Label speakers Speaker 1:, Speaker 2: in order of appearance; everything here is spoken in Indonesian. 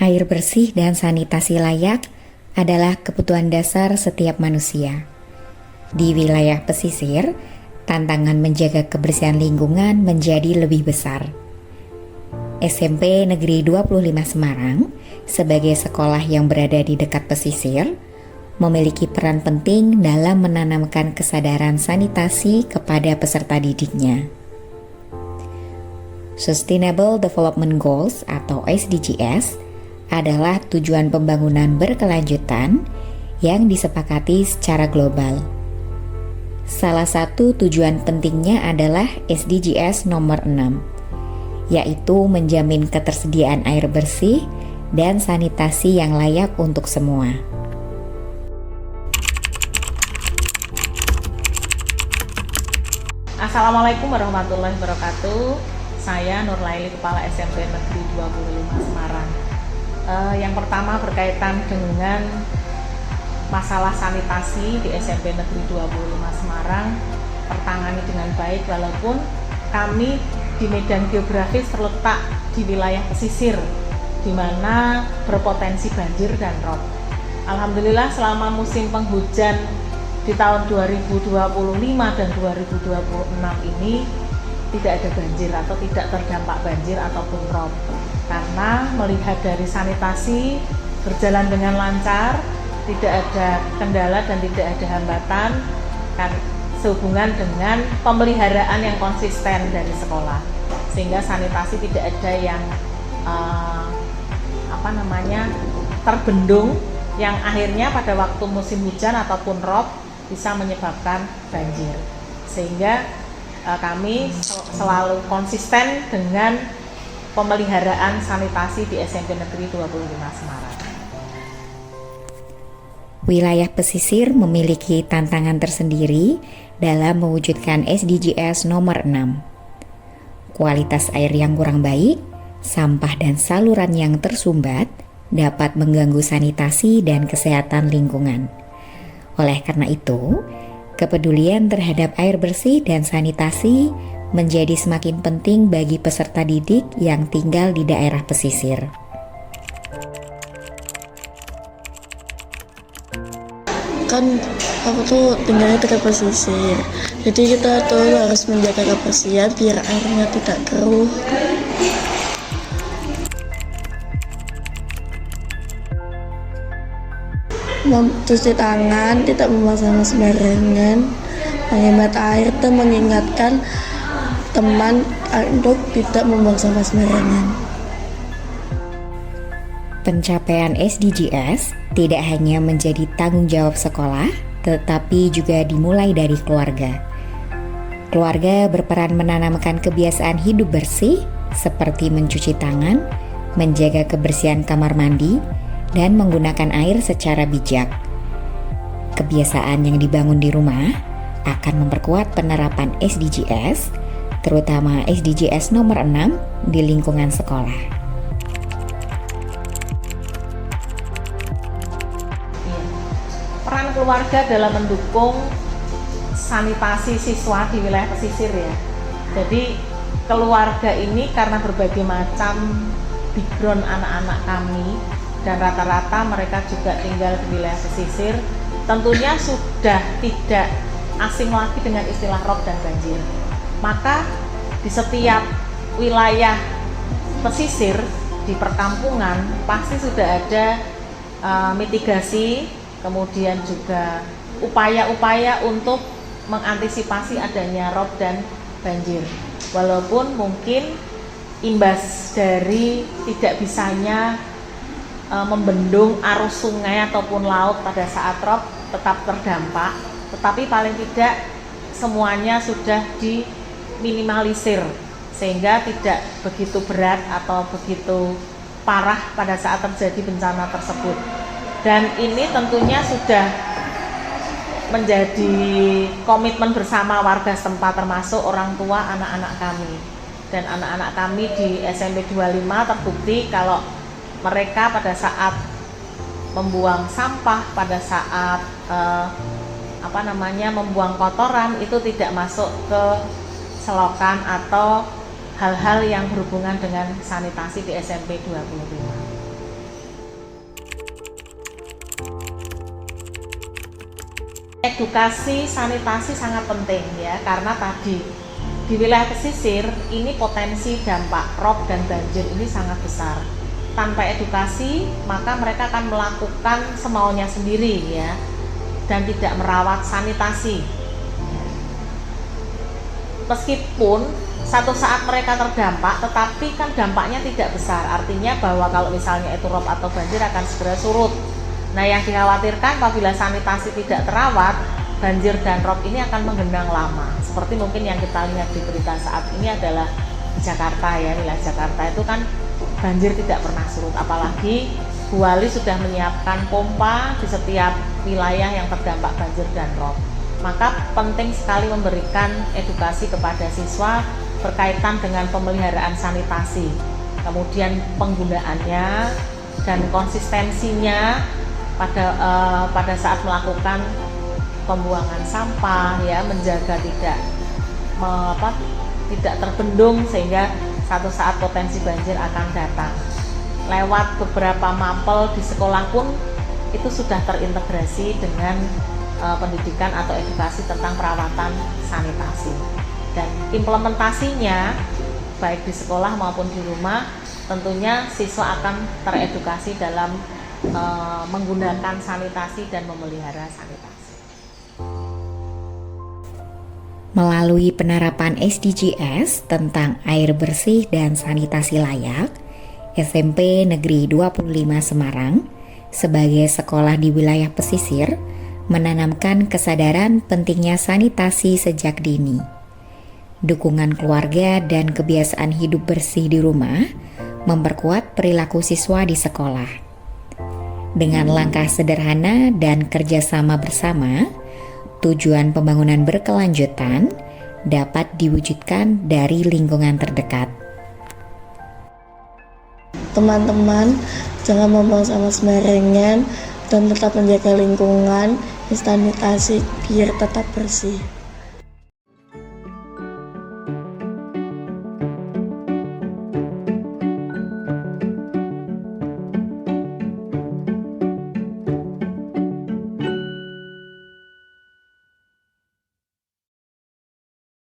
Speaker 1: Air bersih dan sanitasi layak adalah kebutuhan dasar setiap manusia. Di wilayah pesisir, tantangan menjaga kebersihan lingkungan menjadi lebih besar. SMP Negeri 25 Semarang, sebagai sekolah yang berada di dekat pesisir, memiliki peran penting dalam menanamkan kesadaran sanitasi kepada peserta didiknya. Sustainable Development Goals atau SDGs adalah tujuan pembangunan berkelanjutan yang disepakati secara global. Salah satu tujuan pentingnya adalah SDGs nomor 6, yaitu menjamin ketersediaan air bersih dan sanitasi yang layak untuk semua.
Speaker 2: Assalamualaikum warahmatullahi wabarakatuh. Saya Nurlaili, Kepala SMP Negeri 25 Semarang. Yang pertama berkaitan dengan masalah sanitasi di SMP Negeri 25 Semarang tertangani dengan baik, walaupun kami di medan geografis terletak di wilayah pesisir di mana berpotensi banjir dan rob. Alhamdulillah selama musim penghujan di tahun 2025 dan 2026 ini tidak ada banjir atau tidak terdampak banjir ataupun rob, karena melihat dari sanitasi berjalan dengan lancar, tidak ada kendala dan tidak ada hambatan kan, sehubungan dengan pemeliharaan yang konsisten dari sekolah, sehingga sanitasi tidak ada yang terbendung yang akhirnya pada waktu musim hujan ataupun rob bisa menyebabkan banjir, sehingga kami selalu konsisten dengan pemeliharaan sanitasi di SMP Negeri 25 Semarang.
Speaker 1: Wilayah pesisir memiliki tantangan tersendiri dalam mewujudkan SDGs nomor 6. Kualitas air yang kurang baik, sampah dan saluran yang tersumbat dapat mengganggu sanitasi dan kesehatan lingkungan. Oleh karena itu, kepedulian terhadap air bersih dan sanitasi menjadi semakin penting bagi peserta didik yang tinggal di daerah pesisir.
Speaker 3: Kan aku tuh tinggalnya dekat pesisir, jadi kita tuh harus menjaga kebersihan biar airnya tidak keruh. Mencuci tangan, tidak membuang sampah sembarangan, menghemat air dan mengingatkan teman untuk tidak membuang sampah sembarangan.
Speaker 1: Pencapaian SDGs tidak hanya menjadi tanggung jawab sekolah, tetapi juga dimulai dari keluarga. Keluarga berperan menanamkan kebiasaan hidup bersih seperti mencuci tangan, menjaga kebersihan kamar mandi, dan menggunakan air secara bijak. Kebiasaan yang dibangun di rumah akan memperkuat penerapan SDGs, terutama SDGs nomor 6 di lingkungan sekolah.
Speaker 2: Peran keluarga dalam mendukung sanitasi siswa di wilayah pesisir ya. Jadi keluarga ini karena berbagai macam background anak-anak kami, dan rata-rata mereka juga tinggal di wilayah pesisir, tentunya sudah tidak asing lagi dengan istilah rob dan banjir. Maka di setiap wilayah pesisir di perkampungan pasti sudah ada mitigasi, kemudian juga upaya-upaya untuk mengantisipasi adanya rob dan banjir. Walaupun mungkin imbas dari tidak bisanya membendung arus sungai ataupun laut pada saat rob tetap terdampak, tetapi paling tidak semuanya sudah diminimalisir sehingga tidak begitu berat atau begitu parah pada saat terjadi bencana tersebut. Dan ini tentunya sudah menjadi komitmen bersama warga setempat, termasuk orang tua anak-anak kami. Dan anak-anak kami di SMP 25 terbukti kalau mereka pada saat membuang sampah, pada saat membuang kotoran itu tidak masuk ke selokan atau hal-hal yang berhubungan dengan sanitasi di SMP 25. Edukasi sanitasi sangat penting ya, karena tadi di wilayah pesisir ini potensi dampak rob dan banjir ini sangat besar. Tanpa edukasi maka mereka akan melakukan semaunya sendiri ya, dan tidak merawat sanitasi. Meskipun satu saat mereka terdampak, tetapi kan dampaknya tidak besar. Artinya bahwa kalau misalnya itu rob atau banjir akan segera surut. Nah, yang dikhawatirkan apabila sanitasi tidak terawat, banjir dan rob ini akan menggenang lama. Seperti mungkin yang kita lihat di berita saat ini adalah Jakarta ya, wilayah Jakarta itu kan banjir tidak pernah surut. Apalagi Bu Wali sudah menyiapkan pompa di setiap wilayah yang terdampak banjir dan rob. Maka penting sekali memberikan edukasi kepada siswa berkaitan dengan pemeliharaan sanitasi, kemudian penggunaannya dan konsistensinya pada saat melakukan pembuangan sampah ya, menjaga tidak terbendung sehingga satu saat potensi banjir akan datang. Lewat beberapa mapel di sekolah pun itu sudah terintegrasi dengan pendidikan atau edukasi tentang perawatan sanitasi, dan implementasinya baik di sekolah maupun di rumah tentunya siswa akan teredukasi dalam menggunakan sanitasi dan memelihara sanitasi.
Speaker 1: Melalui penerapan SDGs tentang air bersih dan sanitasi layak, SMP Negeri 25 Semarang sebagai sekolah di wilayah pesisir menanamkan kesadaran pentingnya sanitasi sejak dini. Dukungan keluarga dan kebiasaan hidup bersih di rumah memperkuat perilaku siswa di sekolah. Dengan langkah sederhana dan kerjasama bersama, tujuan pembangunan berkelanjutan dapat diwujudkan dari lingkungan terdekat.
Speaker 3: Teman-teman, jangan membuang sampah sembarangan dan tetap menjaga lingkungan, sanitasi biar tetap bersih.